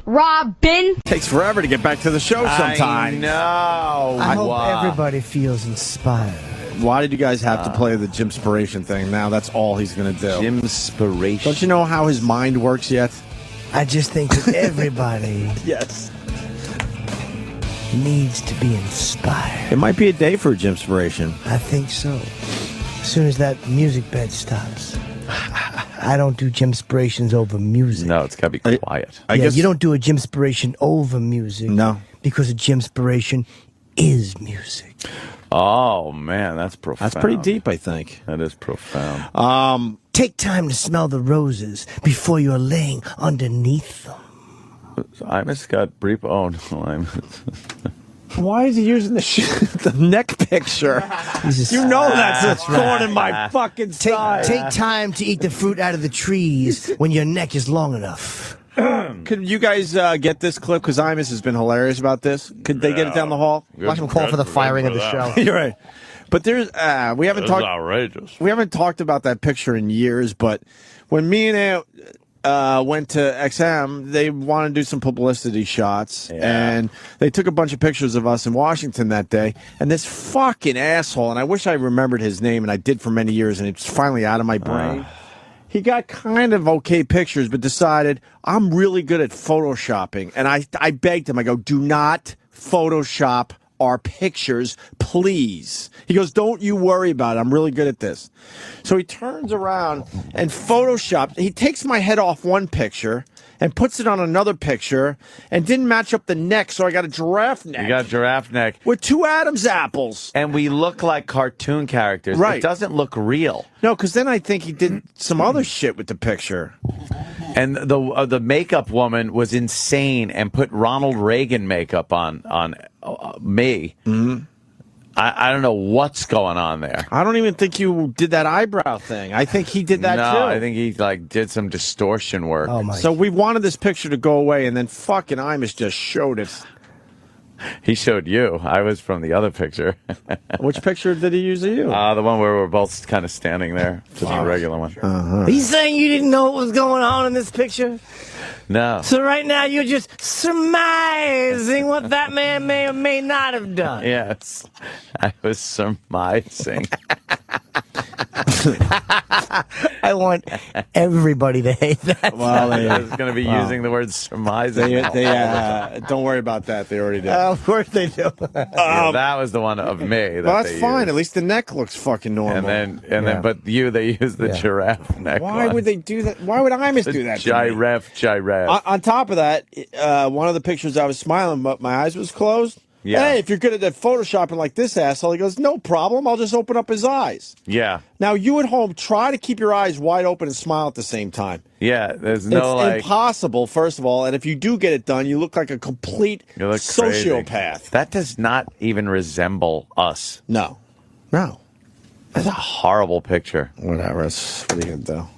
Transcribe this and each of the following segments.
Robin. Takes forever to get back to the show sometimes. I know. I hope everybody feels inspired. Why did you guys have to play the Jimspiration thing? Now that's all he's going to do. Jimspiration. Don't you know how his mind works yet? I just think that everybody Yes. needs to be inspired. It might be a day for Jimspiration. I think so. As soon as that music bed stops. I don't do Jimspirations over music. No, it's got to be quiet. I guess you don't do a Jimspiration over music. No. Because a Jimspiration is music. Oh, man, that's profound. That's pretty deep, I think. That is profound. Take time to smell the roses before you're laying underneath them. Imus got brief. Oh, no, Why is he using the neck picture? You know that's a thorn in my fucking side. Take time to eat the fruit out of the trees when your neck is long enough. Could you guys get this clip? Because Imus has been hilarious about this. Could they get it down the hall? Watch him call for the firing of the show. You're right. But there's we haven't talked. Outrageous. We haven't talked about that picture in years. But when me and Aunt went to XM, they wanted to do some publicity shots, and they took a bunch of pictures of us in Washington that day. And this fucking asshole, and I wish I remembered his name, and I did for many years, and it's finally out of my brain. He got kind of okay pictures, but decided, I'm really good at photoshopping. And I begged him, I go, do not Photoshop our pictures, please. He goes, don't you worry about it. I'm really good at this. So he turns around and photoshops. He takes my head off one picture and puts it on another picture and didn't match up the neck, so I got a giraffe neck. You got a giraffe neck. With two Adam's apples. And we look like cartoon characters. Right. It doesn't look real. No, because then I think he did some other shit with the picture. And the makeup woman was insane and put Ronald Reagan makeup on me. Mm-hmm. I don't know what's going on there. I don't even think you did that eyebrow thing. I think he did that too. No, I think he did some distortion work. Oh my! So we wanted this picture to go away, and then fucking Imus just showed it. He showed you. I was from the other picture. Which picture did he use of you? The one where we're both kind of standing there. Just a regular one. Are you saying you didn't know what was going on in this picture? No. So right now you're just surmising what that man may or may not have done. Yes. I was surmising. I want everybody to hate that. Well, I was going to be using the word surmising. Don't worry about that. They already did. Of course they do. That was the one of me. Well, that's fine. At least the neck looks fucking normal. And then, but they used the giraffe neck. Why would they do that? Why would Imus do that? Giraffe. On top of that, one of the pictures I was smiling, but my eyes was closed. Yeah. Hey, if you're good at that photoshopping like this asshole, he goes, no problem. I'll just open up his eyes. Yeah. Now, you at home, try to keep your eyes wide open and smile at the same time. Yeah, there's no It's impossible, first of all. And if you do get it done, you look like a complete sociopath. Crazy. That does not even resemble us. No. That's a horrible picture. Whatever. What are you going to do?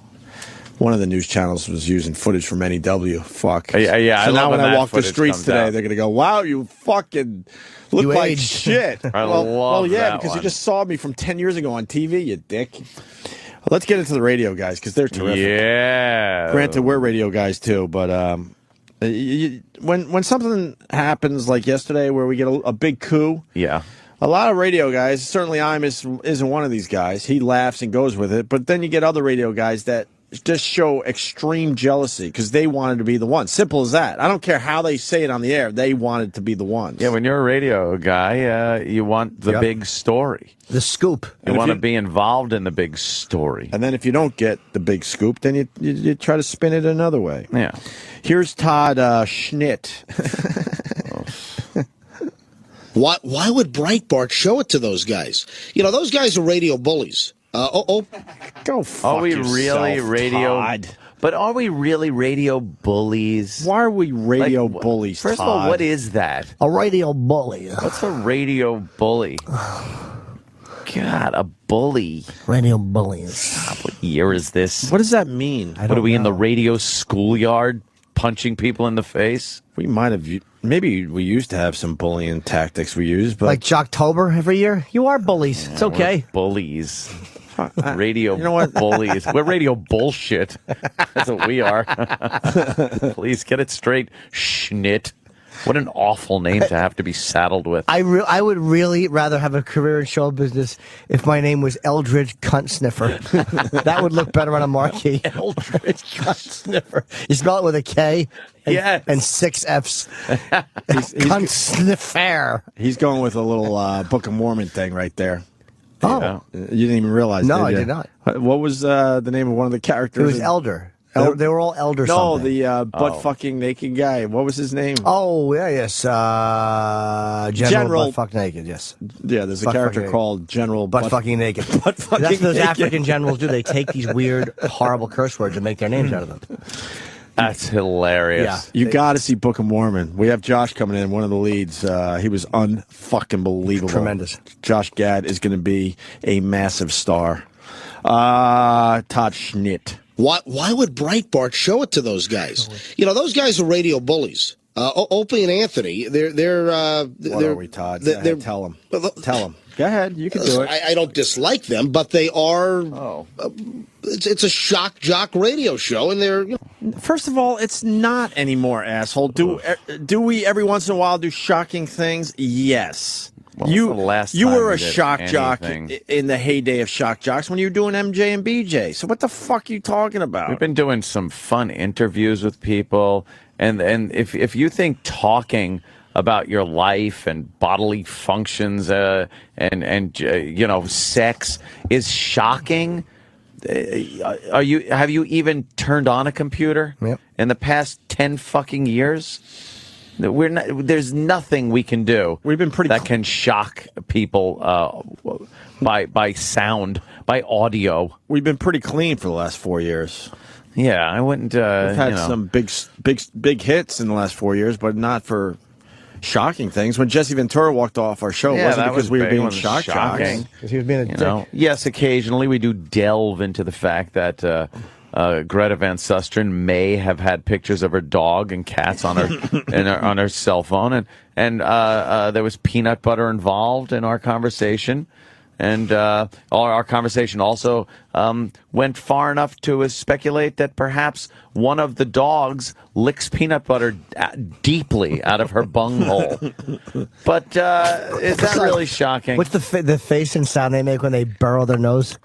One of the news channels was using footage from NEW. Fuck. Yeah. So now when I walk the streets today, they're going to go, wow, you fucking look like shit. Well, yeah, because you just saw me from 10 years ago on TV, you dick. Well, let's get into the radio guys, because they're terrific. Yeah. Granted, we're radio guys too, but when something happens like yesterday where we get a big coup, a lot of radio guys, certainly Imus isn't one of these guys. He laughs and goes with it, but then you get other radio guys that just show extreme jealousy because they wanted to be the one. Simple as that. I don't care how they say it on the air. They wanted to be the ones. Yeah, when you're a radio guy, you want the big story. The scoop. You want to be involved in the big story. And then if you don't get the big scoop, then you try to spin it another way. Yeah. Here's Todd Schnitt. Why would Breitbart show it to those guys? You know, those guys are radio bullies. Go fuck Are we yourself, really radio? Todd. But are we really radio bullies? Why are we radio bullies, First Todd? of all, what is that? A radio bully. What's a radio bully? God, a bully. Radio bullies. What year is this? What does that mean? What are we in the radio schoolyard punching people in the face? We might have. Maybe we used to have some bullying tactics we used, but like Jocktober every year. You are bullies. It's okay. Bullies. Radio You know what? bullies. We're radio bullshit. That's what we are. Please get it straight, Schnit. What an awful name to have to be saddled with. I would really rather have a career in show business if my name was Eldridge Cunt Sniffer. That would look better on a marquee. Eldridge Cunt Sniffer. You spell it with a K and 6 F's. Cunt Sniffer. He's going with a little Book of Mormon thing right there. Oh. You didn't even realize No, did I you? did not. What was the name of one of the characters? It was Elder. They were all Elder No, something. the butt-fucking naked guy. What was his name? Oh, yeah, yes. General Butt Fuck Naked, yes. Yeah, there's a Butt character fucking called General Butt Fucking Naked. Butt fucking That's what those naked. African generals do. They take these weird, horrible curse words and make their names out of them. That's hilarious. Yeah. You got to see Book of Mormon. We have Josh coming in, one of the leads. He was unfucking believable. Tremendous. Josh Gad is going to be a massive star. Todd Schnitt. Why would Breitbart show it to those guys? You know, those guys are radio bullies. Opie and Anthony, they're What are we, Todd? Tell him. Tell him. Go ahead. You can do it. I don't dislike them, but they are. Oh. It's a shock jock radio show, and they're. First of all, it's not anymore, asshole. Do we every once in a while do shocking things? Yes. When was the last you time were we a did shock jock anything? in the heyday of shock jocks when you were doing MJ and BJ. So what the fuck are you talking about? We've been doing some fun interviews with people, and if you think talking about your life and bodily functions and you know, sex is shocking, have you even turned on a computer in the past 10 fucking years? There's nothing we can do. We've been pretty that can shock people by sound, by audio. We've been pretty clean for the last 4 years. Yeah, I wouldn't. We've had some big hits in the last 4 years, but not for shocking things. When Jesse Ventura walked off our show, it wasn't because we were being shock jocks. He was being a dick. Yes, occasionally we do delve into the fact that Greta Van Susteren may have had pictures of her dog and cats on her on her cell phone, and there was peanut butter involved in our conversation. And our conversation also went far enough to speculate that perhaps one of the dogs licks peanut butter deeply out of her bunghole. But is that really shocking? What's the face and sound they make when they burrow their nose?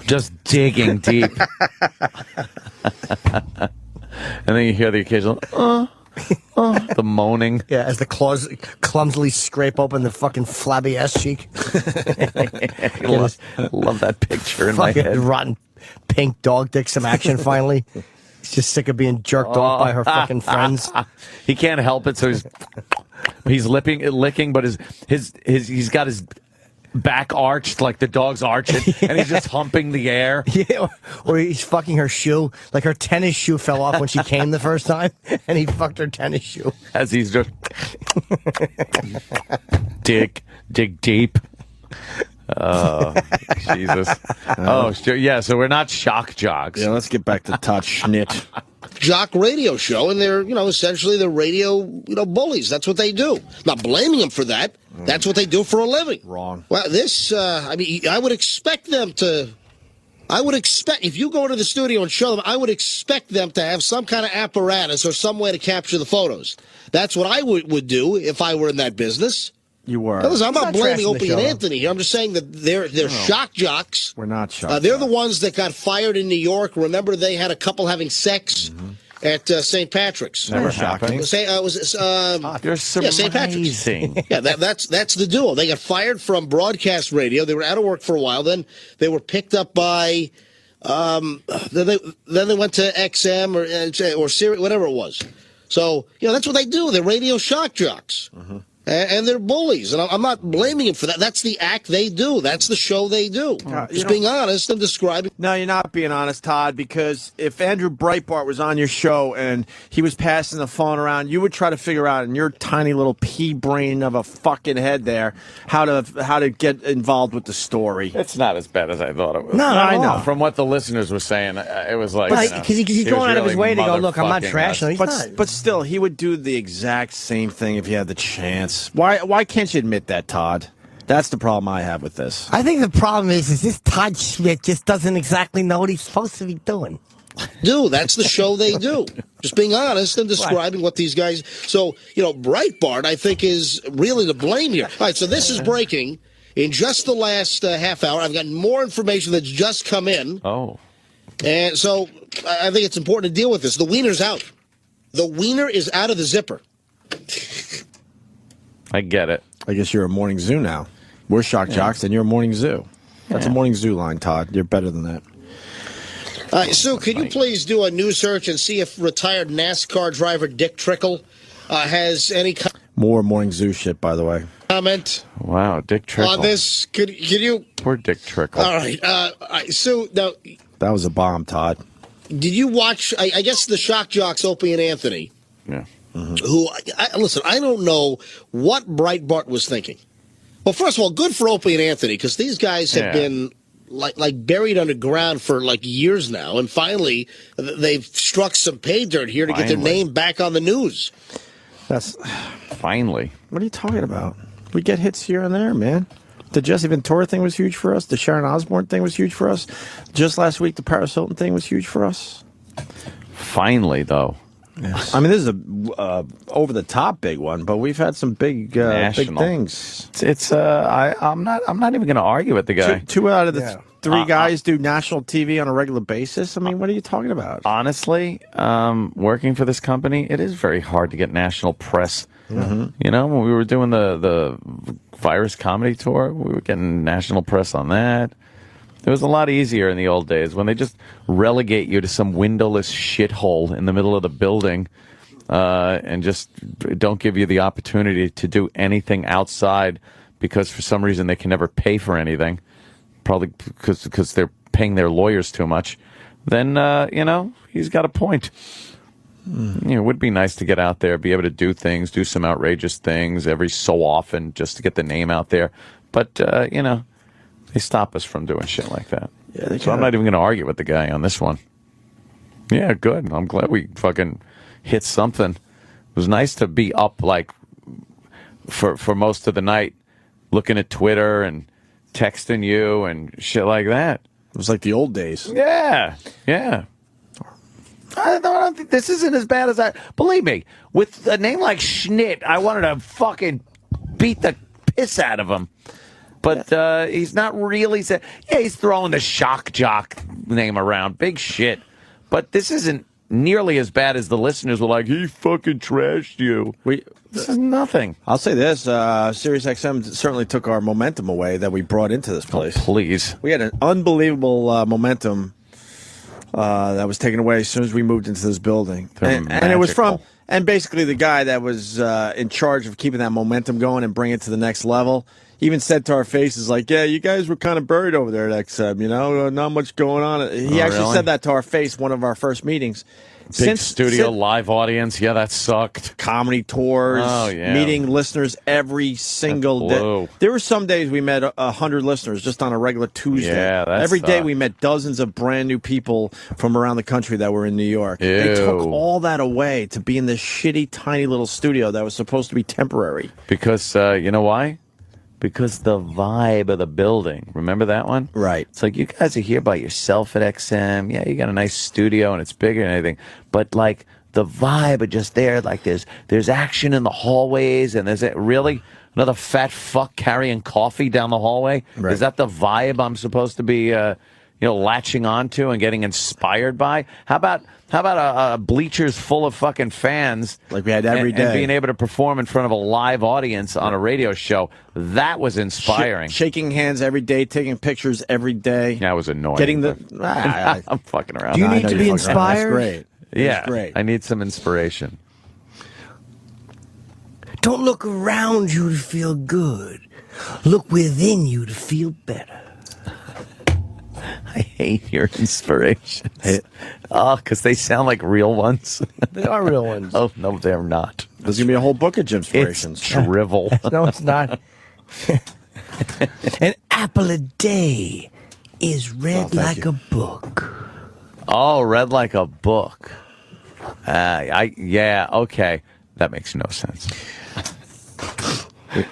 Just digging deep. And then you hear the occasional, the moaning. Yeah, as the claws clumsily scrape open the fucking flabby ass cheek. love that picture in my Fucking head. rotten pink dog dick, some action finally. He's just sick of being jerked off by her fucking friends. He can't help it, so he's licking, but he's got his back arched like the dog's arching, and he's just humping the air. Yeah, or he's fucking her shoe. Like her tennis shoe fell off when she came the first time, and he fucked her tennis shoe. As he's just dig deep. Oh, Jesus. Oh, sure. Yeah, so we're not shock jocks. Yeah, let's get back to Todd Schnitt. Jock radio show, and they're, essentially the radio, bullies. That's what they do. Not blaming them for that. That's what they do for a living. Wrong. Well, I would expect them to. If you go into the studio and show them, I would expect them to have some kind of apparatus or some way to capture the photos. That's what I would do if I were in that business. You were. Listen, I'm not blaming trashing the Opie show, and though. Anthony here. I'm just saying that they're shock jocks. We're not shock They're jocks. the ones that got fired in New York. Remember, they had a couple having sex at St. Patrick's. Never shocking. You're St. Patrick's. amazing. Yeah, that's the duo. They got fired from broadcast radio. They were out of work for a while. Then they were picked up by. Then they went to XM or Sirius, whatever it was. So that's what they do. They're radio shock jocks. And they're bullies, and I'm not blaming them for that. That's the act they do. That's the show they do. Just being honest and describing. No, you're not being honest, Todd, because if Andrew Breitbart was on your show and he was passing the phone around, you would try to figure out in your tiny little pea brain of a fucking head there how to get involved with the story. It's not as bad as I thought it was. No, I know. From what the listeners were saying, it was like... Because he's going out of his way to go, look, I'm not trashing him. But still, he would do the exact same thing if he had the chance. Why can't you admit that, Todd? That's the problem I have with this. I think the problem is this Todd Schmidt just doesn't exactly know what he's supposed to be doing. Dude, that's the show they do. Just being honest and describing what these guys... So, Breitbart, I think, is really to blame here. All right, so this is breaking. In just the last half hour, I've gotten more information that's just come in. Oh. And so I think it's important to deal with this. The wiener's out. The wiener is out of the zipper. I get it. I guess you're a morning zoo now. We're shock jocks, and you're a morning zoo. That's a morning zoo line, Todd. You're better than that. Sue, could you please do a news search and see if retired NASCAR driver Dick Trickle has any more morning zoo shit, by the way. Comment? Wow, Dick Trickle. On this, could you? Poor Dick Trickle. All right, Sue. Now, that was a bomb, Todd. Did you watch? I guess the shock jocks, Opie and Anthony. Yeah. Mm-hmm. Who? Listen, I don't know what Breitbart was thinking. Well, first of all, good for Opie and Anthony because these guys have been like buried underground for like years now, and finally they've struck some pay dirt here to get their name back on the news. That's finally. What are you talking about? We get hits here and there, man. The Jesse Ventura thing was huge for us. The Sharon Osbourne thing was huge for us. Just last week, the Paris Hilton thing was huge for us. Finally, though. Yes. I mean, this is a over-the-top big one, but we've had some big things. I'm not even going to argue with the guy. Two out of the three guys do national TV on a regular basis. I mean, what are you talking about? Honestly, working for this company, it is very hard to get national press. Mm-hmm. When we were doing the virus comedy tour, we were getting national press on that. It was a lot easier in the old days when they just relegate you to some windowless shithole in the middle of the building and just don't give you the opportunity to do anything outside because for some reason they can never pay for anything, probably because they're paying their lawyers too much. Then, he's got a point. It would be nice to get out there, be able to do things, do some outrageous things every so often just to get the name out there. But, they stop us from doing shit like that. Yeah, so I'm not even going to argue with the guy on this one. Yeah, good. I'm glad we fucking hit something. It was nice to be up like for most of the night looking at Twitter and texting you and shit like that. It was like the old days. Yeah. I don't think this isn't as bad as I... Believe me, with a name like Schnitt, I wanted to fucking beat the piss out of him. But he's not really... he's throwing the shock jock name around. Big shit. But this isn't nearly as bad as the listeners were like, he fucking trashed you. This is nothing. I'll say this. SiriusXM certainly took our momentum away that we brought into this place. Oh, please. We had an unbelievable momentum that was taken away as soon as we moved into this building. And it was from... And basically the guy that was in charge of keeping that momentum going and bringing it to the next level even said to our faces, like, yeah, you guys were kind of buried over there at XM, not much going on. He actually said that to our face one of our first meetings. Big studio, live audience. Yeah, that sucked. Comedy tours, meeting listeners every single day. There were some days we met 100 listeners just on a regular Tuesday. Yeah, every day we met dozens of brand new people from around the country that were in New York. Ew. They took all that away to be in this shitty, tiny little studio that was supposed to be temporary. Because, you know why? Because the vibe of the building. Remember that one? Right. It's like, you guys are here by yourself at XM. Yeah, you got a nice studio and it's bigger and everything. But, like, the vibe of just there, like, there's action in the hallways and there's really another fat fuck carrying coffee down the hallway. Right. Is that the vibe I'm supposed to be, latching onto and getting inspired by? How about a bleachers full of fucking fans like we had every day, and being able to perform in front of a live audience on a radio show? That was inspiring. Shaking hands every day, taking pictures every day. That was annoying. Getting I'm fucking around. Do you need to be inspired? That's great. Yeah, great. I need some inspiration. Don't look around you to feel good. Look within you to feel better. I hate your inspirations. Oh, because they sound like real ones. They are real ones. Oh, no, they're not. There's going to be a whole book of inspirations. It's drivel. No, it's not. An apple a day is read like a book. Oh, read like a book. Yeah, okay. That makes no sense. I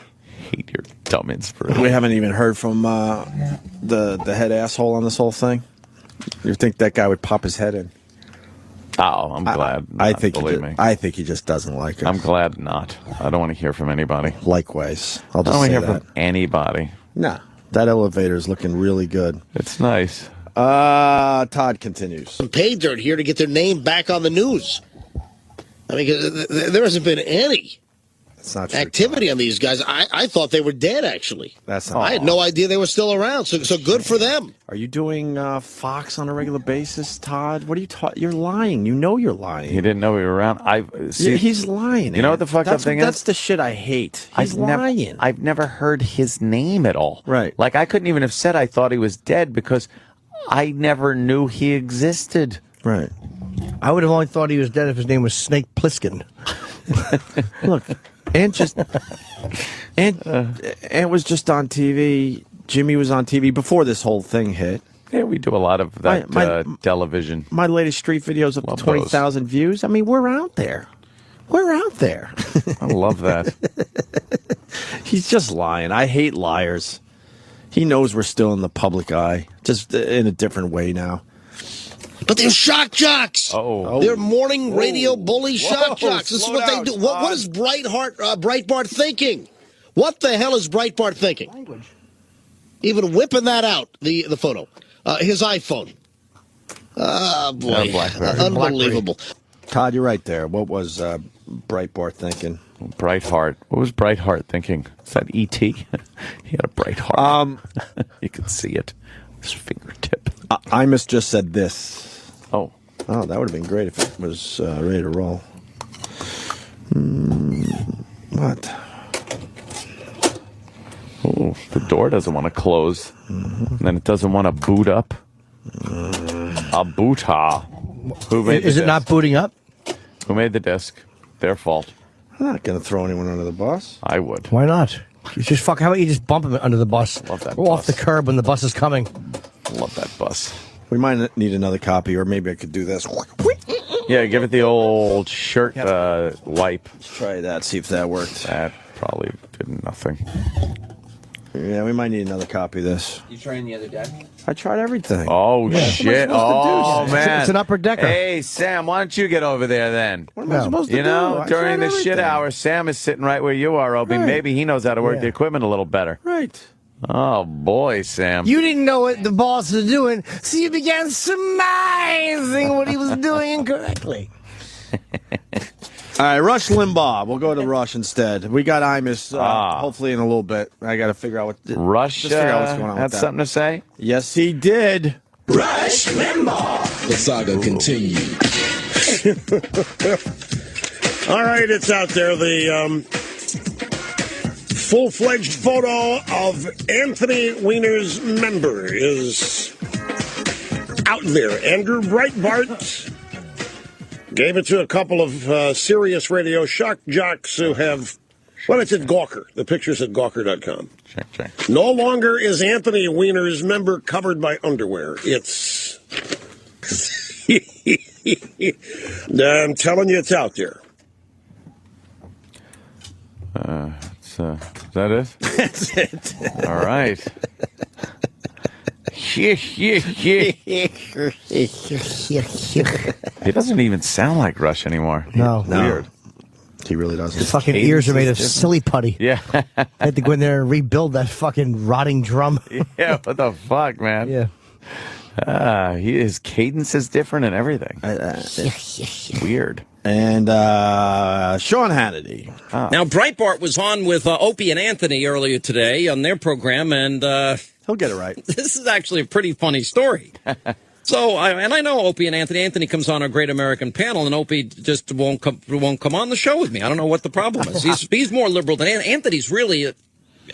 hate your dumb inspiration. We haven't even heard from the head asshole on this whole thing. You think that guy would pop his head in? Oh, I'm glad. I think believe me. I think he just doesn't like it. I'm glad not. I don't want to hear from anybody. Likewise. I'll I just don't want say to hear that. from anybody. Nah, that elevator is looking really good. It's nice. Todd continues. Some pay dirt here to get their name back on the news. I mean, there hasn't been any That's not true, activity Todd. on these guys. I thought they were dead, actually. That's not. I had no idea they were still around, so good for them. Are you doing Fox on a regular basis, Todd? What are you You're lying. You know you're lying. He didn't know we were around. He's lying. You know what the fucked up thing is? That's the shit I hate. He's lying. I've never heard his name at all. Right. Like, I couldn't even have said I thought he was dead because I never knew he existed. Right. I would have only thought he was dead if his name was Snake Plissken. Look, Ant was just on TV. Jimmy was on TV before this whole thing hit. Yeah, we do a lot of that television. My latest street videos up Love to 20,000 views. I mean, we're out there. We're out there. I love that. He's just lying. I hate liars. He knows we're still in the public eye, just in a different way now. But they're shock jocks. Oh. They're morning radio bully shock Whoa, jocks. This is slow what down, they do. What is Breitbart thinking? What the hell is Breitbart thinking? Language. Even whipping that out, the photo. His iPhone. Oh, boy. BlackBerry. Unbelievable. Todd, you're right there. What was Breitbart thinking? Brightheart. What was Brightheart thinking? Is that E.T.? He had a bright heart. You could see it. His fingertip. Imus just said this. Oh, that would have been great if it was ready to roll. What? oh, the door doesn't want to close. And then it doesn't want to boot up. A boota. Who made Is the it not disc? booting up? Who made the disc? Their fault. I'm not going to throw anyone under the bus. I would. Why not? You just how about you just bump him under the bus? Love that Or off the bus. curb when the bus is coming. Love that bus. We might need another copy, or maybe I could do this. Yeah, give it the old shirt wipe. Let's try that, see if that worked. That probably did nothing. Yeah, we might need another copy of this. You trying the other day? I tried everything. Oh, shit. Oh, It's- man. it's an upper decker. Hey, Sam, why don't you get over there then? What am I supposed to You do? know, I during tried the shit everything. hour, Sam is sitting right where you are, Opie. Right. Maybe he knows how to work Yeah. the equipment a little better. Right. Oh, boy, Sam. You didn't know what the boss was doing, so you began surmising what he was doing incorrectly. All right, Rush Limbaugh. We'll go to Rush instead. We got Imus hopefully in a little bit. I got to figure out what. Rush just figure out what's going on had with that. something to say? Yes, he did. Rush Limbaugh. The saga continues. All right, it's out there. The full-fledged photo of Anthony Weiner's member is out there. Andrew Breitbart gave it to a couple of Sirius Radio shock jocks who have, well, it's at Gawker. The picture's at Gawker.com. Check. No longer is Anthony Weiner's member covered by underwear. It's... I'm telling you, it's out there. Is that it? That's it. All right. He doesn't even sound like Rush anymore. No. Weird. He really doesn't. His fucking cadence ears are made is of different. silly putty. Yeah. I had to go in there and rebuild that fucking rotting drum. Yeah, what the fuck, man? Yeah. His cadence is different and everything. Weird. And Sean Hannity. Now, Breitbart was on with Opie and Anthony earlier today on their program, and He'll get it right. this is actually a pretty funny story. So, I know Opie and Anthony. Anthony comes on our Great American panel, and Opie just won't come on the show with me. I don't know what the problem is. He's more liberal than Anthony's. Really,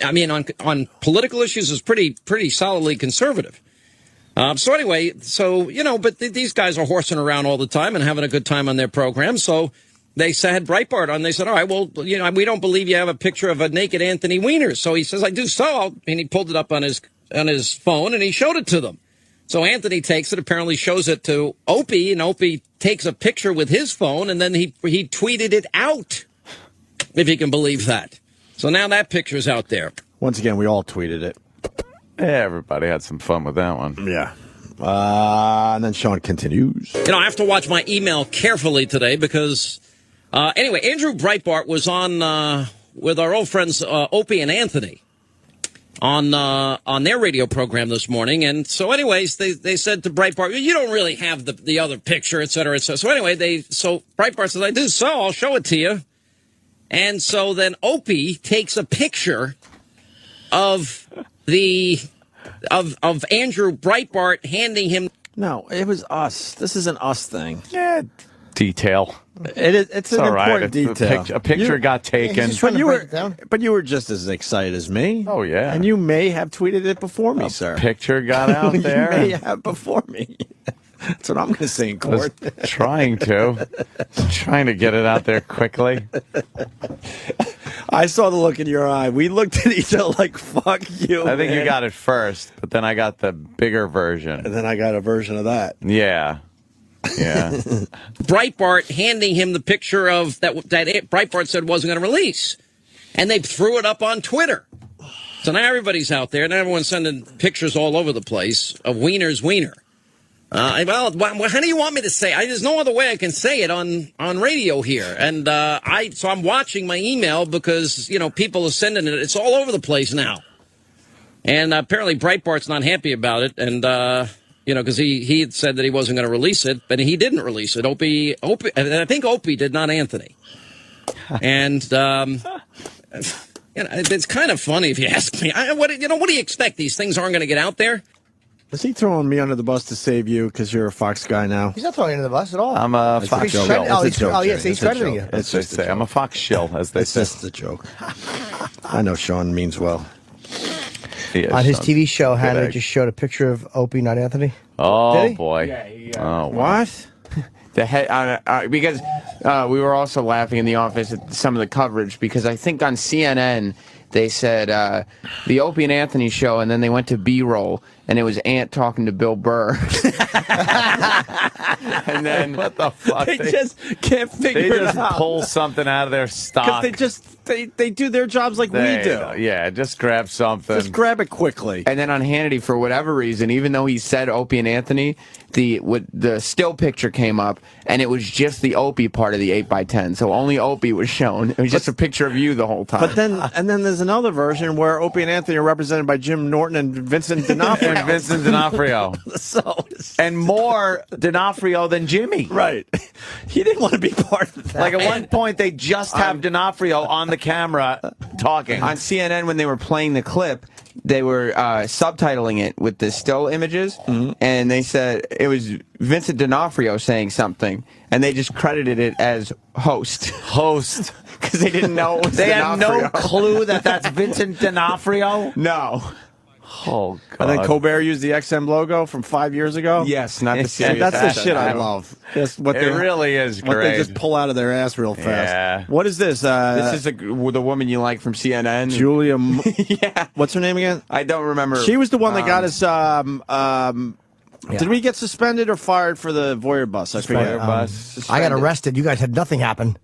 I mean, on political issues, is pretty solidly conservative. So anyway, but these guys are horsing around all the time and having a good time on their program. So they had Breitbart on. They said, all right, well, we don't believe you have a picture of a naked Anthony Weiner. So he says, I do so. And he pulled it up on his phone and he showed it to them. So Anthony takes it, apparently shows it to Opie, and Opie takes a picture with his phone, and then he tweeted it out, if you can believe that. So now that picture's out there. Once again, we all tweeted it. Yeah, everybody had some fun with that one. Yeah. And then Sean continues. I have to watch my email carefully today because, anyway, Andrew Breitbart was on with our old friends Opie and Anthony on their radio program this morning. And so anyways, they said to Breitbart, you don't really have the other picture, et cetera, et cetera. So anyway, so Breitbart says, I do so, I'll show it to you. And so then Opie takes a picture of of Andrew Breitbart handing him. No, it was us. This is an us thing. Yeah, detail. It's an all important right. detail. A picture got taken. But you were just as excited as me. Oh, yeah. And you may have tweeted it before me, sir. Picture got out there. You may have before me. That's what I'm going to say in court. Trying to get it out there quickly. I saw the look in your eye. We looked at each other like, fuck you. I think you got it first, but then I got the bigger version. And then I got a version of that. Yeah. Yeah. Breitbart handing him the picture of that Breitbart said wasn't going to release. And they threw it up on Twitter. So now everybody's out there, and everyone's sending pictures all over the place of Weiner's Weiner. Well, how do you want me to say? There's no other way I can say it on radio here. And so I'm watching my email because people are sending it. It's all over the place now. And apparently Breitbart's not happy about it. And because he had said that he wasn't going to release it, but he didn't release it. Opie, I think Opie did, not Anthony. And it's kind of funny if you ask me. What do you expect? These things aren't going to get out there. Is he throwing me under the bus to save you because you're a Fox guy now? He's not throwing you under the bus at all. I'm a Fox shill. He's crediting you. As they say, I'm a Fox shill, as they say. It's just a joke. I know Sean means well. On his TV show, Hannah just showed a picture of Opie, not Anthony. Oh, boy. Yeah. Oh, wow. What? The head, because we were also laughing in the office at some of the coverage because I think on CNN they said the Opie and Anthony show, and then they went to B-roll, and it was Ant talking to Bill Burr. And then what the fuck? They just can't figure it out. They just pull something out of their stock. Because they do their jobs like we do. Yeah, just grab something. Just grab it quickly. And then on Hannity, for whatever reason, even though he said Opie and Anthony, the still picture came up, and it was just the Opie part of the 8x10. So only Opie was shown. It was just a picture of you the whole time. But then there's another version where Opie and Anthony are represented by Jim Norton and Vincent D'Onofrio. And more D'Onofrio than Jimmy. Right. He didn't want to be part of that. Like at one point, they just have D'Onofrio on the camera talking. On CNN, when they were playing the clip, they were subtitling it with the still images, and they said it was Vincent D'Onofrio saying something, and they just credited it as host. Because they didn't know it was They had D'Onofrio. no clue that that's Vincent D'Onofrio? No. Oh, God. And then Colbert used the XM logo from 5 years ago. Yes, not the serious. That's the shit I love. That's what It really is what great. they just pull out of their ass real fast. Yeah. What is this? This is the woman you like from CNN. Julia. Yeah. What's her name again? I don't remember. She was the one that got us. Did we get suspended or fired for the Voyeur bus? I forget. I got arrested. You guys had nothing happen.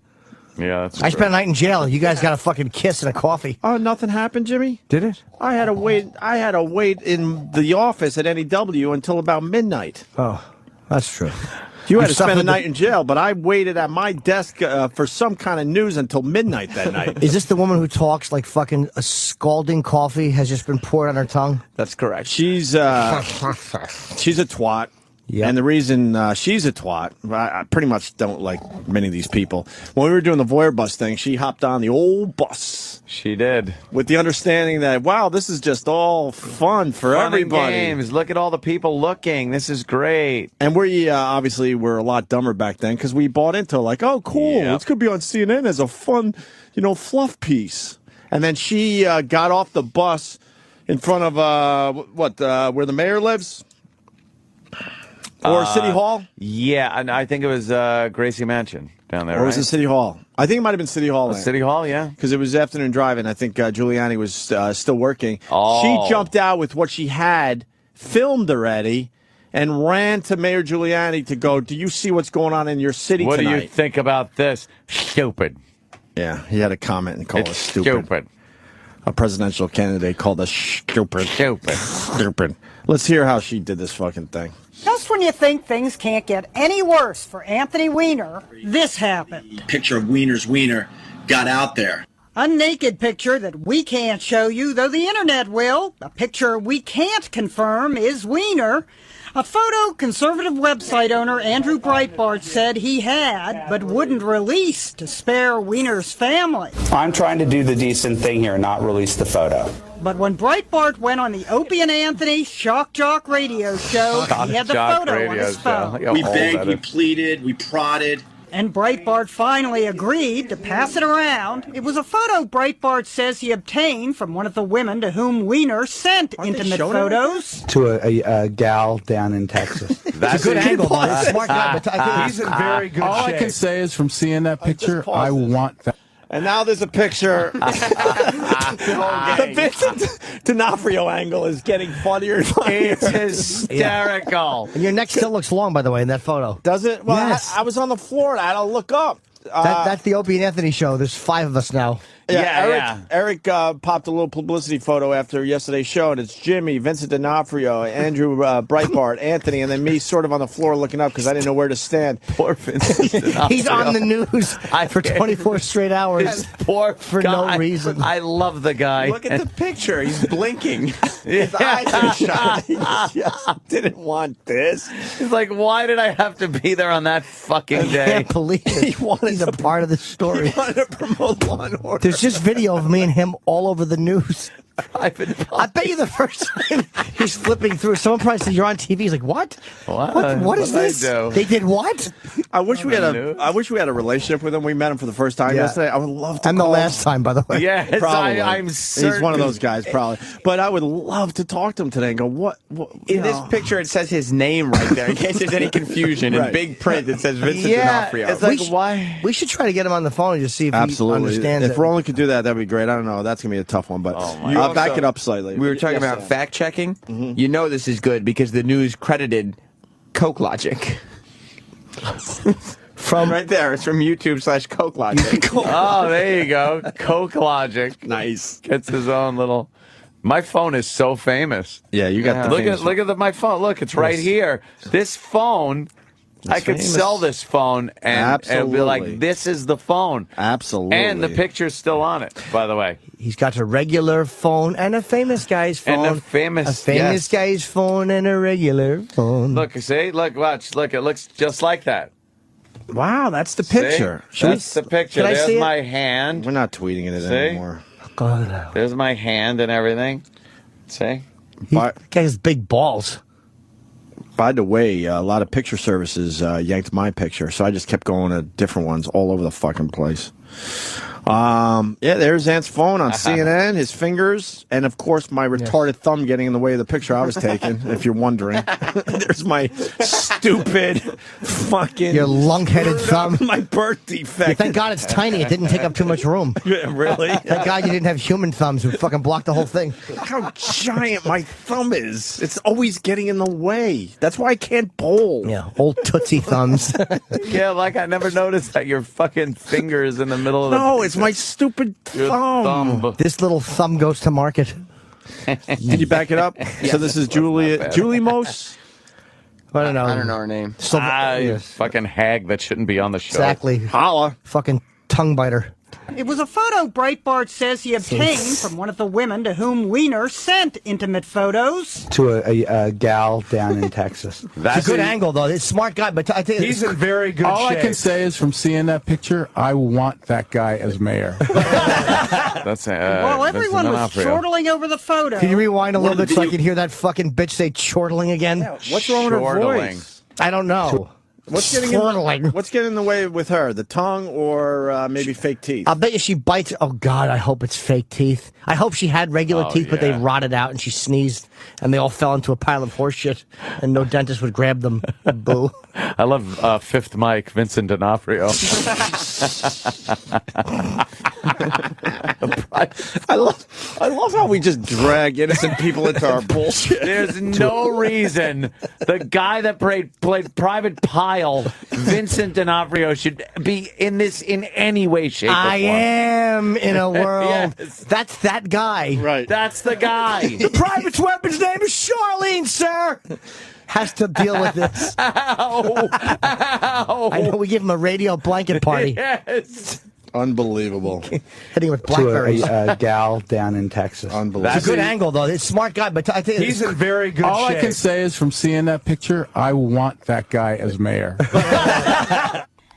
Yeah, that's I spent a night in jail. You guys got a fucking kiss and a coffee. Oh, nothing happened, Jimmy? Did it? I had to wait in the office at NEW until about midnight. Oh, that's true. You had to spend a night in jail, but I waited at my desk for some kind of news until midnight that night. Is this the woman who talks like fucking a scalding coffee has just been poured on her tongue? That's correct. She's a twat. Yep. And the reason she's a twat, I pretty much don't like many of these people. When we were doing the voyeur bus thing, she hopped on the old bus. She did. With the understanding that, wow, this is just all fun for everybody. Games. Look at all the people looking. This is great. And we obviously were a lot dumber back then because we bought into like, oh, cool, this could be on CNN as a fun, fluff piece. And then she got off the bus in front of, where the mayor lives? Or City Hall? Yeah, and I think it was Gracie Mansion down there, Or was it City Hall? I think it might have been City Hall. City Hall, yeah. Because it was afternoon driving. I think Giuliani was still working. Oh. She jumped out with what she had filmed already and ran to Mayor Giuliani to go, do you see what's going on in your city What tonight? do you think about this? Stupid. Yeah, he had a comment and called us stupid. A presidential candidate called us stupid. Stupid. Let's hear how she did this fucking thing. Just when you think things can't get any worse for Anthony Weiner, this happened. Picture of Weiner's wiener got out there. A naked picture that we can't show you, though the internet will. A picture we can't confirm is Weiner. A photo conservative website owner Andrew Breitbart said he had, but wouldn't release to spare Weiner's family. I'm trying to do the decent thing here, not release the photo. But when Breitbart went on the Opie and Anthony Shock Jock radio show, he had the photo on his phone. We begged, we pleaded, we prodded. And Breitbart finally agreed to pass it around. It was a photo Breitbart says he obtained from one of the women to whom Weiner sent intimate photos. To a gal down in Texas. That's a good angle, man. Smart guy, but He's in very good shape. All I can say is from seeing that picture, I want that. And now there's a picture. The Vincent D'Onofrio angle is getting funnier and funnier. It's hysterical. And your neck still looks long, by the way, in that photo. Does it? Well, Yes. I was on the floor. I had to look up. That's the Opie and Anthony show. There's 5 of us now. Eric popped a little publicity photo after yesterday's show, and it's Jimmy, Vincent D'Onofrio, Andrew Breitbart, Anthony, and then me sort of on the floor looking up because I didn't know where to stand. Poor Vincent D'Onofrio. He's on the news for 24 straight hours. Poor for guy. no reason. I love the guy. Look at the picture. He's blinking. His eyes are shut. He just didn't want this. He's like, why did I have to be there on that fucking I day? can't believe it. He's a part of the story. He wanted to promote Law and Order. There's just video of me and him all over the news. I Private bet you the first time he's flipping through, someone probably said, "You're on TV." He's like, "What? What is this? They did what?" I wish we had a relationship with him. We met him for the first time yesterday. I would love to. And the last time, by the way. Yes, Probably. I'm certain. He's one of those guys, probably. But I would love to talk to him today and go, what In this picture, it says his name right there, in case there's any confusion. In big print, it says Vincent D'Onofrio. It's like, why? We should try to get him on the phone and just see if he understands If it. Roland could do that, that'd be great. I don't know. That's going to be a tough one, but I'll back it up slightly. We were talking about fact checking. You know this is good because the news credited Coke Logic. From right there, it's from YouTube/Coke Logic. Oh, there you go. Coke Logic. Nice. Gets his own little. My phone is so famous. Yeah, you got the look at my phone. Look, it's right here. This phone. I could sell this phone and be like, this is the phone. Absolutely. And the picture's still on it, by the way. He's got a regular phone and a famous guy's phone. And a famous guy's phone and a regular phone. Look, see? Look, watch. Look, it looks just like that. Wow, that's the picture. That's the picture. There's my hand. We're not tweeting it See? anymore. There's my hand and everything. See? He has big balls. By the way, a lot of picture services yanked my picture, so I just kept going to different ones all over the fucking place. There's Ant's phone on CNN, his fingers, and of course my retarded thumb getting in the way of the picture I was taking, if you're wondering. There's my stupid fucking... Your lung-headed thumb. My birth defect. Yeah, thank God it's tiny. It didn't take up too much room. Really? Thank God you didn't have human thumbs who fucking blocked the whole thing. Look how giant my thumb is. It's always getting in the way. That's why I can't bowl. Yeah, old Tootsie thumbs. Yeah, like I never noticed that your fucking fingers in the middle of the... No, it's my stupid thumb. This little thumb goes to market. Can you back it up? So this is Julie Mose? I don't know. I don't know her name. Fucking hag that shouldn't be on the show. Exactly. Holla. Fucking tongue biter. It was a photo Breitbart says he obtained from one of the women to whom Weiner sent intimate photos. To a gal down in Texas. It's a good angle, though. It's a smart guy, but I think He's in very good All shape. I can say is from seeing that picture, I want that guy as mayor. That's While everyone was chortling over the photo. Can you rewind a little bit so I can hear that fucking bitch say chortling again? What's wrong with her voice? I don't know. What's getting in the way with her? The tongue or maybe fake teeth? I'll bet you she bites. Oh, God, I hope it's fake teeth. I hope she had regular teeth, but they rotted out and she sneezed and they all fell into a pile of horse shit and no dentist would grab them. Boo. I love Fifth Mike, Vincent D'Onofrio. I love how we just drag innocent people into our bullshit. There's no reason the guy that played Private Pile, Vincent D'Onofrio, should be in this in any way, shape, or form. I am in a world. Yes. That's that guy. Right. That's the guy. The private's weapon's name is Charlene, sir. Has to deal with this. Ow. Ow. I know we give him a radio blanket party. Yes. Unbelievable. Hitting with To blackberries. a gal down in Texas. Unbelievable. It's a good angle, though. It's a smart guy, but I think He's in very good All shape. I can say is from seeing that picture, I want that guy as mayor.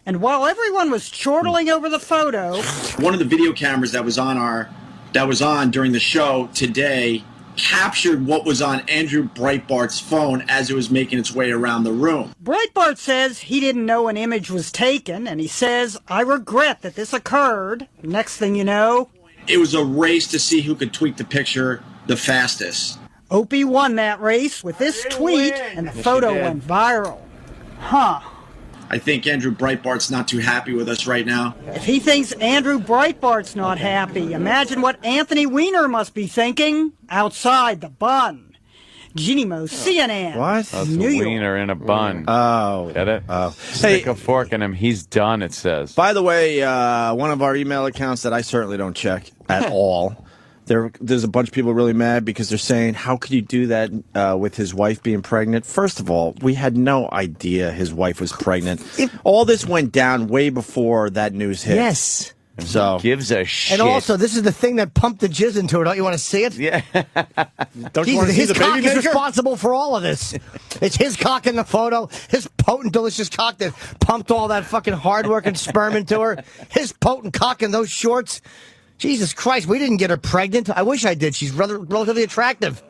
And while everyone was chortling over the photo, one of the video cameras that was on during the show today captured what was on Andrew Breitbart's phone as it was making its way around the room. Breitbart says he didn't know an image was taken, and he says, I regret that this occurred. Next thing you know, It was a race to see who could tweak the picture the fastest. Opie won that race with this tweet, and the photo went viral. Huh. I think Andrew Breitbart's not too happy with us right now. If he thinks Andrew Breitbart's not happy, imagine what Anthony Weiner must be thinking outside the bun. Jeannie Mo, CNN. What? That's New a York. wiener in a bun. Oh. Get it? Oh. Stick a fork in him. He's done, it says. By the way, one of our email accounts that I certainly don't check at all. There's a bunch of people really mad because they're saying, how could you do that with his wife being pregnant? First of all, we had no idea his wife was pregnant. All this went down way before that news hit. Yes. So Gives a shit. And also, this is the thing that pumped the jizz into her. Don't you want to see it? Yeah. don't you want to see His the cock baby is maker? responsible for all of this. It's his cock in the photo. His potent, delicious cock that pumped all that fucking hard-working sperm into her. His potent cock in those shorts. Jesus Christ, we didn't get her pregnant. I wish I did. She's relatively attractive.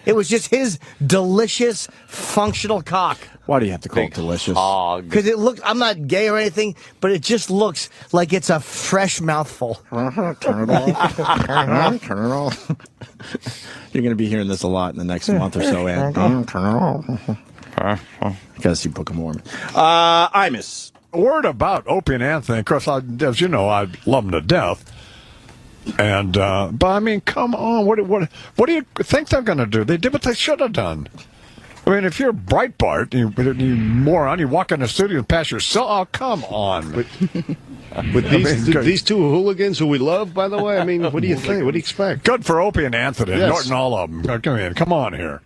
It was just his delicious, functional cock. Why do you have to call it delicious? Hog. Because it looks, I'm not gay or anything, but it just looks like it's a fresh mouthful. Turn it off. Turn it off. You're going to be hearing this a lot in the next month or so, Ann. Turn it off. Gotta see Book of Mormon. Imus. A word about Opie and Anthony. Of course, as you know, I love them to death. And but I mean, come on, what do you think they're going to do? They did what they should have done. I mean, if you're Breitbart, you moron, you walk in the studio and pass yourself. Oh, come on. With these two hooligans who we love, by the way, I mean, what do you think? What do you expect? Good for Opie and Anthony, Yes. Norton, all of them. Come on here.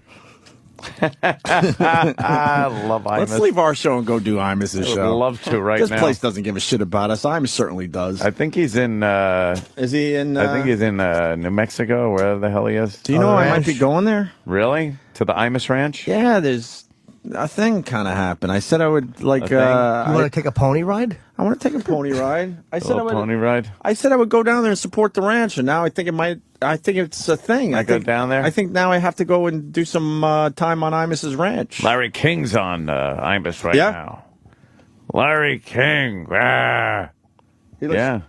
I love Imus. Let's leave our show and go do Imus's I would show. love to right this now. place doesn't give a shit about us. Imus certainly does. I think he's in. Is he in? I think he's in New Mexico, where the hell he is. Do you know I might be going there? Really? To the Imus Ranch? Yeah, there's a thing kind of happened. I said I would like. You want to take a pony ride? I want to take a pony ride. I said I would. Pony ride. I said I would go down there and support the ranch, and now I think it might. I think it's a thing. I go think down there? I think now I have to go and do some time on Imus's ranch. Larry King's on Imus right Yeah? now. Larry King. Ah. He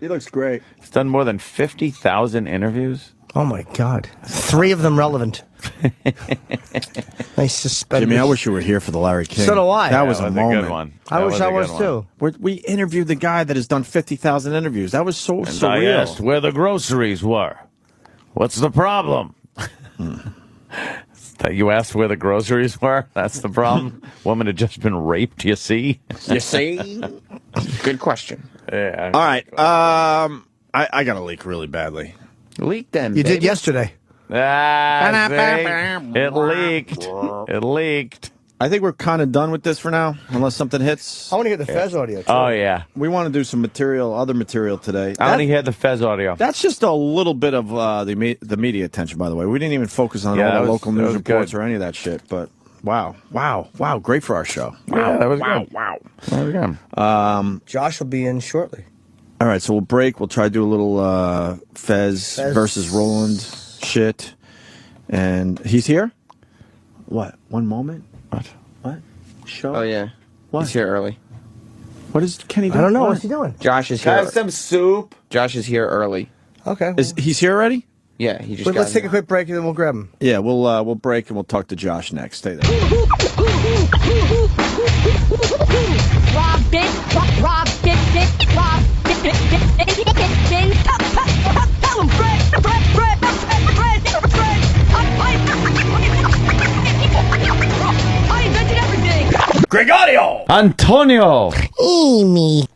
looks great. He's done more than 50,000 interviews. Oh my God! 3 of them relevant. Nice suspenders. Jimmy, I wish you were here for the Larry King. So do I. That was That a was moment. a good one. I That wish a I good was one. too. We interviewed the guy that has done 50,000 interviews. That was so And I surreal. asked where the groceries were. What's the problem? That you asked where the groceries were? That's the problem? Woman had just been raped, you see? You see? Good question. Yeah. All right. I got a leak really badly. Leak them. You did baby. yesterday. Ah, see? It leaked. It leaked. I think we're kind of done with this for now, unless something hits. I want to hear the Fez audio, too. Oh, yeah. We want to do some other material today. I want to hear the Fez audio. That's just a little bit of the media attention, by the way. We didn't even focus on all the local news reports or any of that shit, but wow, great for our show. Wow, yeah, that was wow, good. wow. That was good. Josh will be in shortly. All right, so we'll break. We'll try to do a little Fez versus Roland shit. And he's here? What? One moment? What? Show? Oh, yeah. What? He's here early. What is Kenny doing? I don't know. What's he doing? Josh is here. Have some soup. Josh is here early. Okay. He's here already? Yeah, he just But got let's here. take a quick break and then we'll grab him. Yeah, we'll break and we'll talk to Josh next. Stay there. Rob it, Rob it, Rob it, tell him, Fred. I invented everything. Gregorio! Antonio! Amy.